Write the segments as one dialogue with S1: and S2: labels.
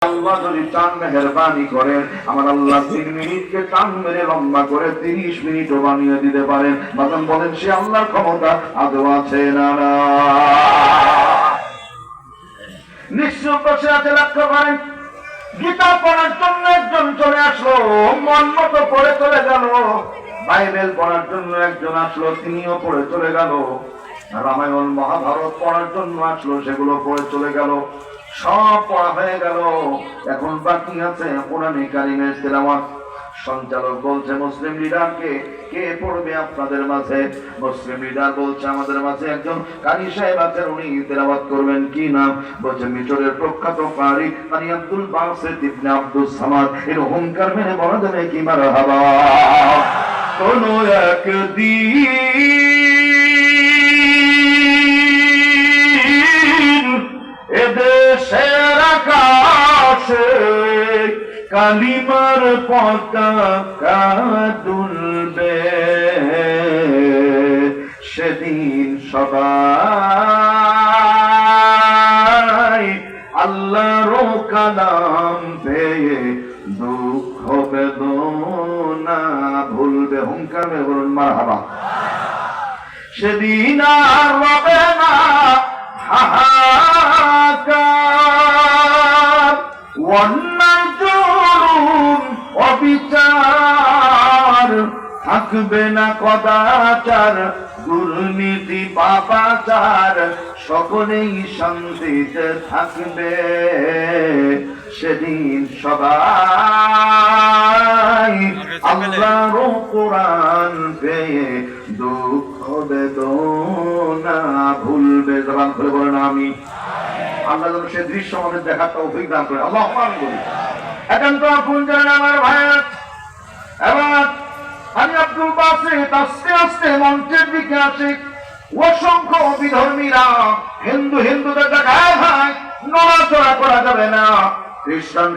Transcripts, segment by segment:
S1: আল্লাহ যদি চান মেহেরবানি করেন আমার আল্লাহ 3 মিনিটকে টান মেরে লম্বা করে 30 মিনিটও বানিয়ে দিতে পারেন। তখন বলেন সে আল্লাহর ক্ষমতা আদৌ আছে না? নিশ্চয় বসে আছে। লক্ষ্য করেন, গীতা পড়ার জন্য একজন চলে আসলো, মন মতো পড়ে চলে গেল। বাইবেল পড়ার জন্য একজন আসলো, তিনিও পড়ে চলে গেল। রামায়ণ মহাভারত পড়ার জন্য আসলো, সেগুলো পড়ে চলে গেল। সব পড়া হয়ে গেল, এখন বাকি আছে কোরআনে কারিমের তেলাওয়াত। সঞ্চালক বলছে মুসলিম লিডারকে, কে পড়বে আপনাদের মাঝে? মুসলিম লিডার বলছে আমাদের মাঝে একজন কারি সাহেব আছেন, উনি তেলাওয়াত করবেন। কি নাম? বলছে মিশরের প্রখ্যাত কারি কারি আব্দুল বাসিত ইবনে আব্দুস সামাদ। এর হুঙ্কার মেরে বলা যাবে কি মারহাবা। কোন একদিন এদেশের আকাশে কালিমার পতাকা দুলবে, সেদিন সবাই আল্লাহর কালাম পেয়ে দুঃখ বেদনা ভুলবে। হুঙ্কার মে বলুন মারহাবা। সেদিন আর রবে না হাহাকার, অন্যায় জুলুম অবিচার, থাকবে না কদাচার, দুর্নীতি পাপাচার, সকলেই শান্তিতে থাকবে। সেদিন সবাই আল্লাহর কোরআন পেয়ে দুঃখ বেদনা ভুলবে। জবান খুলে বলেন আমি। আল্লাহ যেন সে দৃশ্য আমাদের দেখার তৌফিক দান করে। আল্লাহ বলি। একান্ত আপন জানেন আমার ভাইয়া। এবার আমি আব্দুল বাসিত আস্তে আস্তে মঞ্চের দিকে আসি। অসংখ্য বিধর্মীরা হিন্দুদের দেখায় ভাই নড়াচড়া করা যাবে না।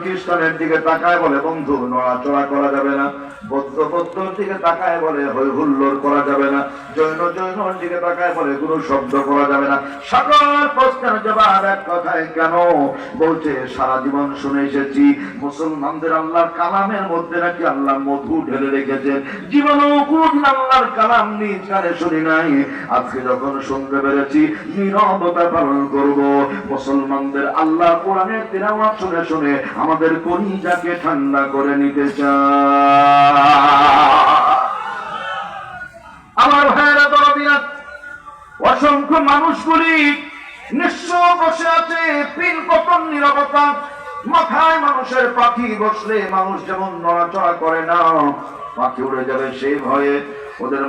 S1: খ্রিস্টানের দিকে তাকায় বলে বন্ধু নড়াচড়া করা যাবে না। বৌদ্ধর দিকে তাকায় বলে হই হুল্লোড় করা যাবে না। জৈনর দিকে তাকায় বলে কোনো শব্দ করা যাবে না। সকল প্রশ্নের জবাব এক কথায় কেন? বলছে সারা জীবন শুনে এসেছি মুসলমানদের আল্লাহর কালামের মধ্যে নাকি আল্লাহ মধু ঢেলে রেখেছেন। জীবনেও কোনদিন আল্লাহর কালাম নিজ কানে শুনি নাই। আজকে যখন শুনতে পেরেছি নীরবতা পালন করব। মুসলমানদের আল্লাহ কোরআনের তিলাওয়াত শুনে শুনে আমাদের কলিজাকে ঠান্ডা করে নিতে চায়। আমার ভাইয়েরা দরদিরা, অসংখ্য মানুষগুলি নিঃস্ব বসে আছে, পিন পতন নীরবতা। মাথায় মানুষের পাখি বসলে মানুষ যেমন নড়াচড়া করে না, পাখি উড়ে যাবে সেই ভয়ে ওদের